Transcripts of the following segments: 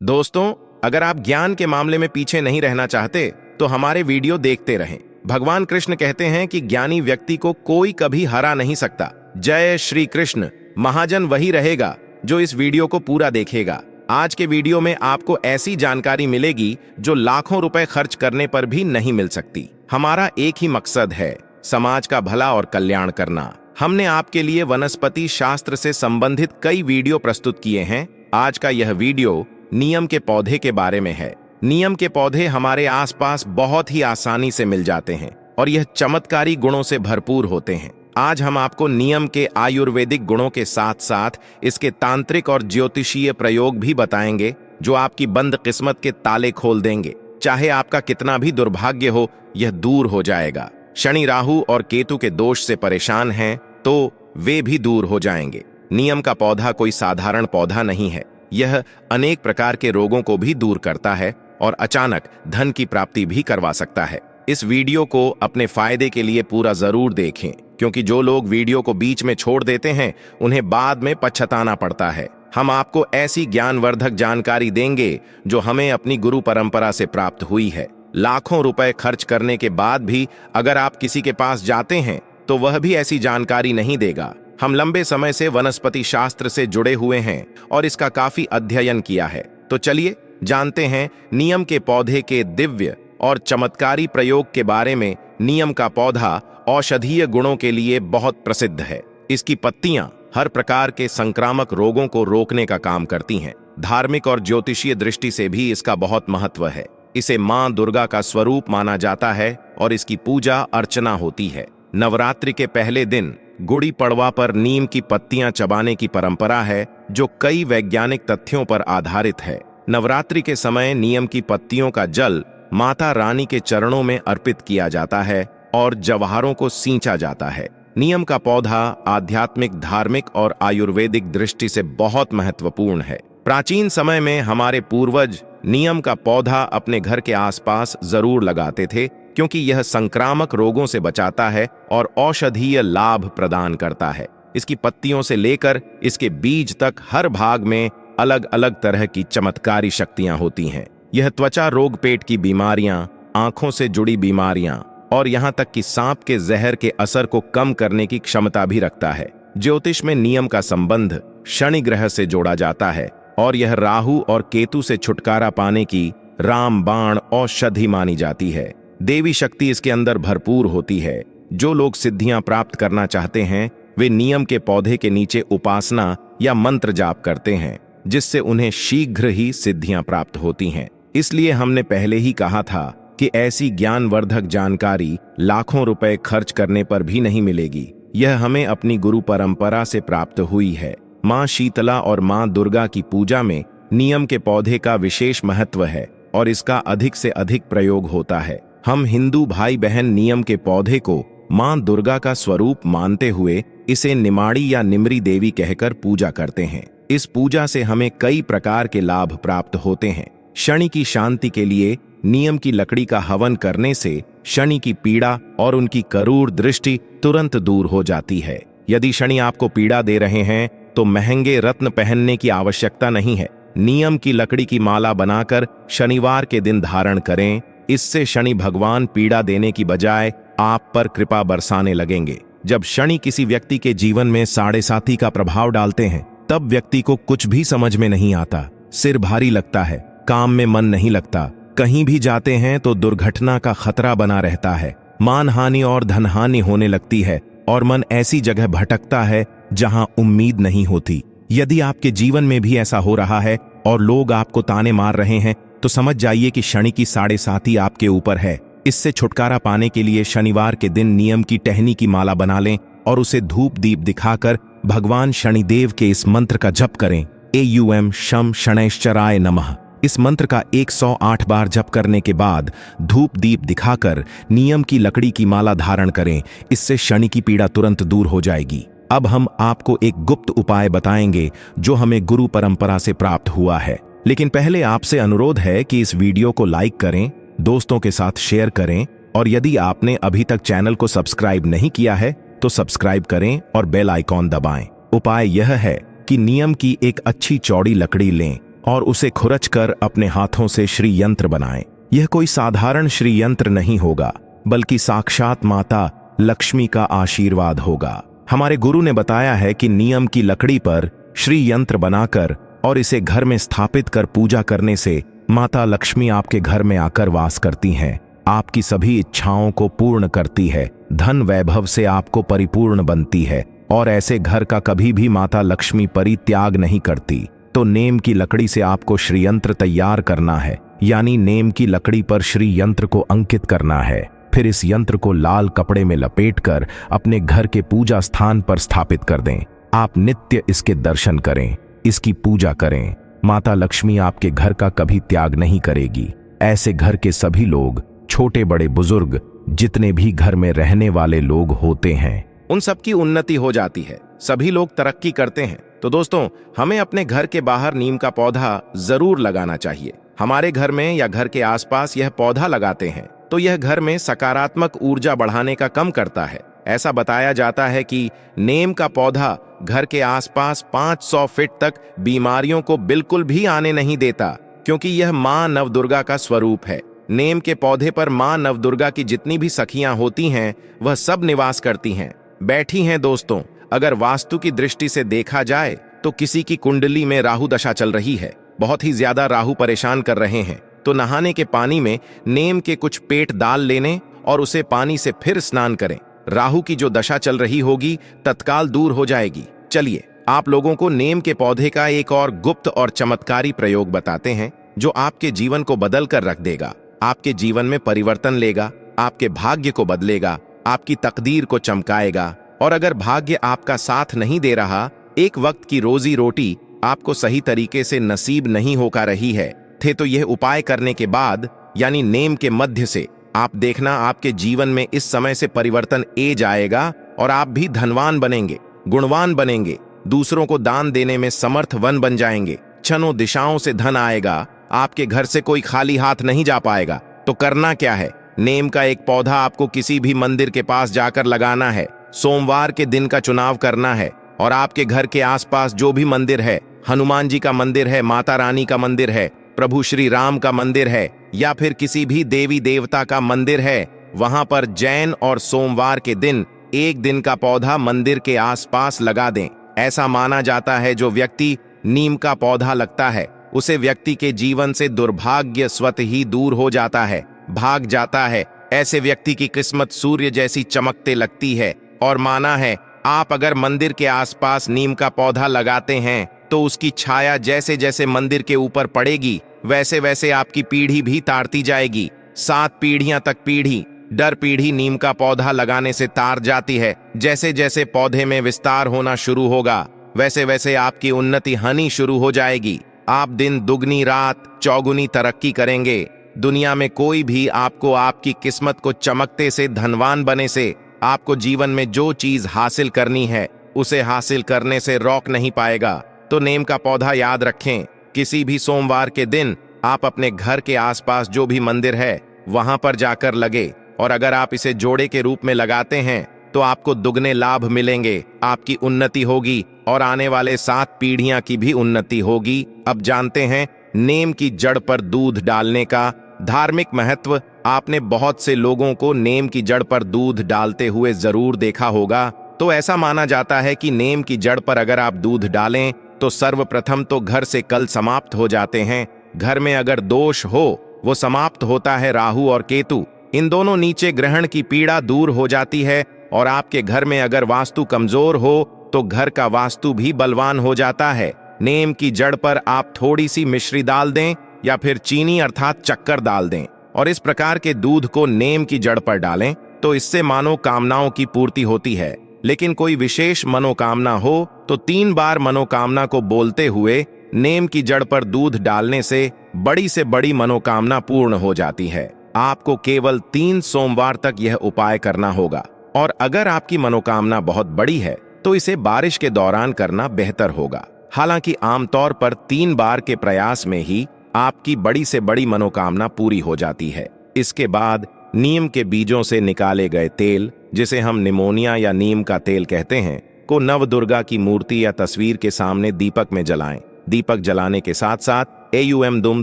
दोस्तों, अगर आप ज्ञान के मामले में पीछे नहीं रहना चाहते तो हमारे वीडियो देखते रहें। भगवान कृष्ण कहते हैं कि ज्ञानी व्यक्ति को कोई कभी हरा नहीं सकता। जय श्री कृष्ण। महाजन वही रहेगा जो इस वीडियो को पूरा देखेगा। आज के वीडियो में आपको ऐसी जानकारी मिलेगी जो लाखों रुपए खर्च करने पर भी नहीं मिल सकती। हमारा एक ही मकसद है, समाज का भला और कल्याण करना। हमने आपके लिए वनस्पति शास्त्र से संबंधित कई वीडियो प्रस्तुत किए हैं। आज का यह वीडियो नीम के पौधे के बारे में है। नीम के पौधे हमारे आसपास बहुत ही आसानी से मिल जाते हैं और यह चमत्कारी गुणों से भरपूर होते हैं। आज हम आपको नीम के आयुर्वेदिक गुणों के साथ साथ इसके तांत्रिक और ज्योतिषीय प्रयोग भी बताएंगे जो आपकी बंद किस्मत के ताले खोल देंगे। चाहे आपका कितना भी दुर्भाग्य हो, यह दूर हो जाएगा। शनि, राहु और केतु के दोष से परेशान हैं तो वे भी दूर हो जाएंगे। नीम का पौधा कोई साधारण पौधा नहीं है। यह अनेक प्रकार के रोगों को भी दूर करता है और अचानक धन की प्राप्ति भी करवा सकता है। इस वीडियो को अपने फायदे के लिए पूरा जरूर देखें, क्योंकि जो लोग वीडियो को बीच में छोड़ देते हैं उन्हें बाद में पछताना पड़ता है। हम आपको ऐसी ज्ञानवर्धक जानकारी देंगे जो हमें अपनी गुरु परंपरा से प्राप्त हुई है। लाखों रुपए खर्च करने के बाद भी अगर आप किसी के पास जाते हैं तो वह भी ऐसी जानकारी नहीं देगा। हम लंबे समय से वनस्पति शास्त्र से जुड़े हुए हैं और इसका काफी अध्ययन किया है। तो चलिए जानते हैं नीम के पौधे के दिव्य और चमत्कारी प्रयोग के बारे में। नीम का पौधा औषधीय गुणों के लिए बहुत प्रसिद्ध है। इसकी पत्तियां हर प्रकार के संक्रामक रोगों को रोकने का काम करती हैं। धार्मिक और ज्योतिषीय दृष्टि से भी इसका बहुत महत्व है। इसे मां दुर्गा का स्वरूप माना जाता है और इसकी पूजा अर्चना होती है। नवरात्रि के पहले दिन गुड़ी पड़वा पर नीम की पत्तियां चबाने की परंपरा है, जो कई वैज्ञानिक तथ्यों पर आधारित है। नवरात्रि के समय नीम की पत्तियों का जल माता रानी के चरणों में अर्पित किया जाता है और जवाहरों को सींचा जाता है। नीम का पौधा आध्यात्मिक, धार्मिक और आयुर्वेदिक दृष्टि से बहुत महत्वपूर्ण है। प्राचीन समय में हमारे पूर्वज नीम का पौधा अपने घर के आसपास जरूर लगाते थे, क्योंकि यह संक्रामक रोगों से बचाता है और औषधीय लाभ प्रदान करता है। इसकी पत्तियों से लेकर इसके बीज तक हर भाग में अलग अलग तरह की चमत्कारी शक्तियां होती हैं। यह त्वचा रोग, पेट की बीमारियां, आंखों से जुड़ी बीमारियां और यहां तक कि सांप के जहर के असर को कम करने की क्षमता भी रखता है। ज्योतिष में नीम का संबंध शनि ग्रह से जोड़ा जाता है और यह राहु और केतु से छुटकारा पाने की रामबाण औषधि मानी जाती है। देवी शक्ति इसके अंदर भरपूर होती है। जो लोग सिद्धियां प्राप्त करना चाहते हैं वे नीम के पौधे के नीचे उपासना या मंत्र जाप करते हैं, जिससे उन्हें शीघ्र ही सिद्धियां प्राप्त होती हैं। इसलिए हमने पहले ही कहा था कि ऐसी ज्ञानवर्धक जानकारी लाखों रुपए खर्च करने पर भी नहीं मिलेगी। यह हमें अपनी गुरु परंपरा से प्राप्त हुई है। मां शीतला और मां दुर्गा की पूजा में नीम के पौधे का विशेष महत्व है और इसका अधिक से अधिक प्रयोग होता है। हम हिंदू भाई बहन नीम के पौधे को मां दुर्गा का स्वरूप मानते हुए इसे निमाड़ी या निमरी देवी कहकर पूजा करते हैं। इस पूजा से हमें कई प्रकार के लाभ प्राप्त होते हैं। शनि की शांति के लिए नीम की लकड़ी का हवन करने से शनि की पीड़ा और उनकी करूर दृष्टि तुरंत दूर हो जाती है। यदि शनि आपको पीड़ा दे रहे हैं तो महंगे रत्न पहनने की आवश्यकता नहीं है। नीम की लकड़ी की माला बनाकर शनिवार के दिन धारण करें। इससे शनि भगवान पीड़ा देने की बजाय आप पर कृपा बरसाने लगेंगे। जब शनि किसी व्यक्ति के जीवन में साढ़े साथी का प्रभाव डालते हैं तब व्यक्ति को कुछ भी समझ में नहीं आता। सिर भारी लगता है, काम में मन नहीं लगता, कहीं भी जाते हैं तो दुर्घटना का खतरा बना रहता है, मानहानि और धनहानि होने लगती है और मन ऐसी जगह भटकता है जहां उम्मीद नहीं होती। यदि आपके जीवन में भी ऐसा हो रहा है और लोग आपको ताने मार रहे हैं तो समझ जाइए कि शनि की साढ़े साथी आपके ऊपर है। इससे छुटकारा पाने के लिए शनिवार के दिन नीम की टहनी की माला बना लें और उसे धूप दीप दिखाकर भगवान शनिदेव के इस मंत्र का जप करें। एयूएम शम शनैश्चराय नमः। इस मंत्र का 108 बार जप करने के बाद धूप दीप दिखाकर नीम की लकड़ी की माला धारण करें। इससे शनि की पीड़ा तुरंत दूर हो जाएगी। अब हम आपको एक गुप्त उपाय बताएंगे जो हमें गुरु परंपरा से प्राप्त हुआ है। लेकिन पहले आपसे अनुरोध है कि इस वीडियो को लाइक करें, दोस्तों के साथ शेयर करें और यदि आपने अभी तक चैनल को सब्सक्राइब नहीं किया है तो सब्सक्राइब करें और बेल आइकॉन दबाएं। उपाय यह है कि नीम की एक अच्छी चौड़ी लकड़ी लें और उसे खुरच कर अपने हाथों से श्री यंत्र बनाएं। यह कोई साधारण श्री यंत्र नहीं होगा, बल्कि साक्षात माता लक्ष्मी का आशीर्वाद होगा। हमारे गुरु ने बताया है कि नियम की लकड़ी पर श्री यंत्र बनाकर और इसे घर में स्थापित कर पूजा करने से माता लक्ष्मी आपके घर में आकर वास करती हैं, आपकी सभी इच्छाओं को पूर्ण करती है, धन वैभव से आपको परिपूर्ण बनती है और ऐसे घर का कभी भी माता लक्ष्मी परित्याग नहीं करती। तो नीम की लकड़ी से आपको श्रीयंत्र तैयार करना है, यानी नीम की लकड़ी पर श्री यंत्र को अंकित करना है। फिर इस यंत्र को लाल कपड़े में लपेटकर अपने घर के पूजा स्थान पर स्थापित कर दें। आप नित्य इसके दर्शन करें, इसकी पूजा करें। माता लक्ष्मी आपके घर का कभी त्याग नहीं करेगी। ऐसे घर के सभी लोग, छोटे बड़े बुजुर्ग, जितने भी घर में रहने वाले लोग होते हैं, उन सबकी उन्नति हो जाती है, सभी लोग तरक्की करते हैं। तो दोस्तों, हमें अपने घर के बाहर नीम का पौधा जरूर लगाना चाहिए। हमारे घर में या घर के आसपास यह पौधा लगाते हैं तो यह घर में सकारात्मक ऊर्जा बढ़ाने का काम करता है। ऐसा बताया जाता है कि नीम का पौधा घर के आसपास 500 फीट तक बीमारियों को बिल्कुल भी आने नहीं देता, क्योंकि यह मां नवदुर्गा का स्वरूप है। नीम के पौधे पर मां नवदुर्गा की जितनी भी सखियां होती हैं, वह सब निवास करती हैं, बैठी हैं। दोस्तों, अगर वास्तु की दृष्टि से देखा जाए तो किसी की कुंडली में राहु दशा चल रही है, बहुत ही ज्यादा राहु परेशान कर रहे हैं, तो नहाने के पानी में नीम के कुछ पेट डाल लेने और उसे पानी से फिर स्नान करें। राहु की जो दशा चल रही होगी तत्काल दूर हो जाएगी। चलिए, आप लोगों को नीम के पौधे का एक और गुप्त और चमत्कारी प्रयोग बताते हैं, जो आपके जीवन को बदल कर रख देगा, आपके जीवन में परिवर्तन लेगा, आपके भाग्य को बदलेगा, आपकी तकदीर को चमकाएगा। और अगर भाग्य आपका साथ नहीं दे रहा, एक वक्त की रोजी रोटी आपको सही तरीके से नसीब नहीं होकर रही है, तो यह उपाय करने के बाद, यानी नीम के मध्य से, आप देखना आपके जीवन में इस समय से परिवर्तन ए जाएगा और आप भी धनवान बनेंगे, गुणवान बनेंगे, दूसरों को दान देने में समर्थवान बन जाएंगे। छनों दिशाओं से धन आएगा, आपके घर से कोई खाली हाथ नहीं जा पाएगा। तो करना क्या है? नीम का एक पौधा आपको किसी भी मंदिर के पास जाकर लगाना है। सोमवार के दिन का चुनाव करना है और आपके घर के आसपास जो भी मंदिर है, हनुमान जी का मंदिर है, माता रानी का मंदिर है, प्रभु श्री राम का मंदिर है, या फिर किसी भी देवी देवता का मंदिर है, वहां पर जैन और सोमवार के दिन एक दिन का पौधा मंदिर के आसपास लगा दें। ऐसा माना जाता है जो व्यक्ति नीम का पौधा लगता है, उसे व्यक्ति के जीवन से दुर्भाग्य स्वतः ही दूर हो जाता है, भाग जाता है। ऐसे व्यक्ति की किस्मत सूर्य जैसी चमकते लगती है। और माना है, आप अगर मंदिर के आसपास नीम का पौधा लगाते हैं तो उसकी छाया जैसे जैसे मंदिर के ऊपर पड़ेगी, वैसे वैसे आपकी पीढ़ी भी तारती जाएगी। 7 पीढ़ियां तक पीढ़ी दर पीढ़ी नीम का पौधा लगाने से तार जाती है। जैसे जैसे पौधे में विस्तार होना शुरू होगा, वैसे वैसे आपकी उन्नति हानि शुरू हो जाएगी। आप दिन दुगनी रात चौगुनी तरक्की करेंगे। दुनिया में कोई भी आपको आपकी किस्मत को चमकते से धनवान बने से, आपको जीवन में जो चीज हासिल करनी है उसे हासिल करने से रोक नहीं पाएगा। तो नीम का पौधा याद रखें, किसी भी सोमवार के दिन आप अपने घर के आसपास जो भी मंदिर है वहां पर जाकर लगे। और अगर आप इसे जोड़े के रूप में लगाते हैं तो आपको दुगने लाभ मिलेंगे, आपकी उन्नति होगी और आने वाले 7 पीढ़ियां की भी उन्नति होगी। अब जानते हैं नीम की जड़ पर दूध डालने का धार्मिक महत्व। आपने बहुत से लोगों को नीम की जड़ पर दूध डालते हुए जरूर देखा होगा। तो ऐसा माना जाता है कि नीम की जड़ पर अगर आप दूध डालें तो सर्वप्रथम तो घर से कल समाप्त हो जाते हैं। घर में अगर दोष हो वो समाप्त होता है। राहु और केतु, इन दोनों नीचे ग्रहण की पीड़ा दूर हो जाती है। और आपके घर में अगर वास्तु कमजोर हो तो घर का वास्तु भी बलवान हो जाता है। नीम की जड़ पर आप थोड़ी सी मिश्री डाल दें या फिर चीनी अर्थात चक्कर डाल दें और इस प्रकार के दूध को नीम की जड़ पर डालें तो इससे मनोकामनाओं की पूर्ति होती है। लेकिन कोई विशेष मनोकामना हो तो 3 बार मनोकामना को बोलते हुए नीम की जड़ पर दूध डालने से बड़ी मनोकामना पूर्ण हो जाती है। आपको केवल 3 सोमवार तक यह उपाय करना होगा। और अगर आपकी मनोकामना बहुत बड़ी है तो इसे बारिश के दौरान करना बेहतर होगा। हालांकि आमतौर पर 3 बार के प्रयास में ही आपकी बड़ी से बड़ी मनोकामना पूरी हो जाती है। इसके बाद नीम के बीजों से निकाले गए तेल, जिसे हम निमोनिया या नीम का तेल कहते हैं, को नवदुर्गा की मूर्ति या तस्वीर के सामने दीपक में जलाएं। दीपक जलाने के साथ साथ एयुएम दुम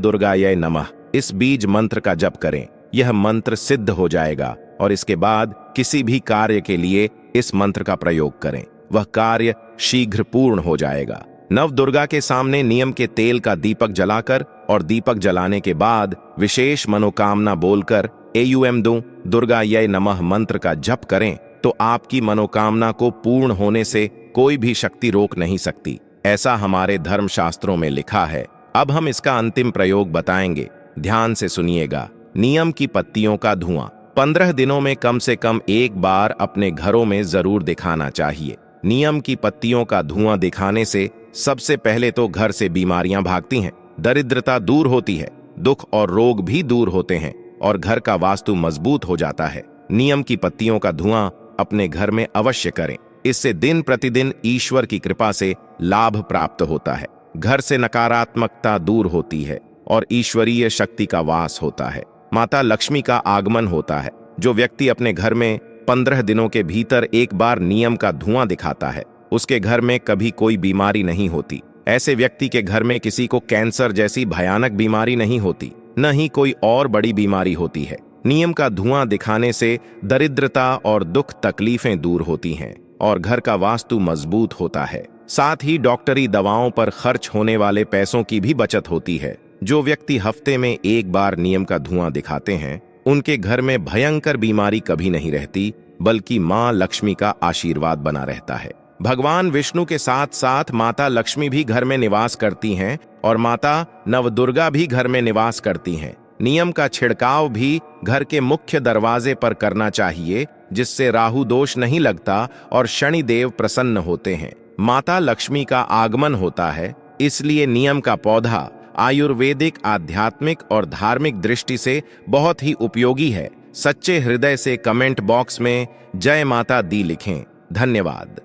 दुर्गायै नमः इस बीज मंत्र का जप करें। यह मंत्र सिद्ध हो जाएगा और इसके बाद किसी भी कार्य के लिए इस मंत्र का प्रयोग करें, वह कार्य शीघ्र पूर्ण हो जाएगा। नव दुर्गा के सामने नियम के तेल का दीपक जलाकर और दीपक जलाने के बाद विशेष मनोकामना बोलकर एयुएम दुम दुर्गायै नमः मंत्र का जप करें तो आपकी मनोकामना को पूर्ण होने से कोई भी शक्ति रोक नहीं सकती। ऐसा हमारे धर्मशास्त्रों में लिखा है। अब हम इसका अंतिम प्रयोग बताएंगे, ध्यान से सुनिएगा। नियम की पत्तियों का धुआं 15 दिनों में कम से कम एक बार अपने घरों में जरूर दिखाना चाहिए। नियम की पत्तियों का धुआं दिखाने से सबसे पहले तो घर से बीमारियां भागती हैं, दरिद्रता दूर होती है, दुख और रोग भी दूर होते हैं और घर का वास्तु मजबूत हो जाता है। नियम की पत्तियों का धुआं अपने घर में अवश्य करें, इससे दिन प्रतिदिन ईश्वर की कृपा से लाभ प्राप्त होता है। घर से नकारात्मकता दूर होती है और ईश्वरीय शक्ति का वास होता है। माता लक्ष्मी का आगमन होता है। जो व्यक्ति अपने घर में 15 दिनों के भीतर एक बार नियम का धुआं दिखाता है, उसके घर में कभी कोई बीमारी नहीं होती। ऐसे व्यक्ति के घर में किसी को कैंसर जैसी भयानक बीमारी नहीं होती, न ही कोई और बड़ी बीमारी होती है। नियम का धुआं दिखाने से दरिद्रता और दुख तकलीफें दूर होती हैं और घर का वास्तु मजबूत होता है। साथ ही डॉक्टरी दवाओं पर खर्च होने वाले पैसों की भी बचत होती है। जो व्यक्ति हफ्ते में एक बार नियम का धुआं दिखाते हैं, उनके घर में भयंकर बीमारी कभी नहीं रहती, बल्कि मां लक्ष्मी का आशीर्वाद बना रहता है। भगवान विष्णु के साथ साथ माता लक्ष्मी भी घर में निवास करती हैं और माता नवदुर्गा भी घर में निवास करती हैं। नियम का छिड़काव भी घर के मुख्य दरवाजे पर करना चाहिए, जिससे राहु दोष नहीं लगता और शनिदेव प्रसन्न होते हैं। माता लक्ष्मी का आगमन होता है, इसलिए नियम का पौधा आयुर्वेदिक, आध्यात्मिक और धार्मिक दृष्टि से बहुत ही उपयोगी है। सच्चे हृदय से कमेंट बॉक्स में जय माता दी लिखें। धन्यवाद।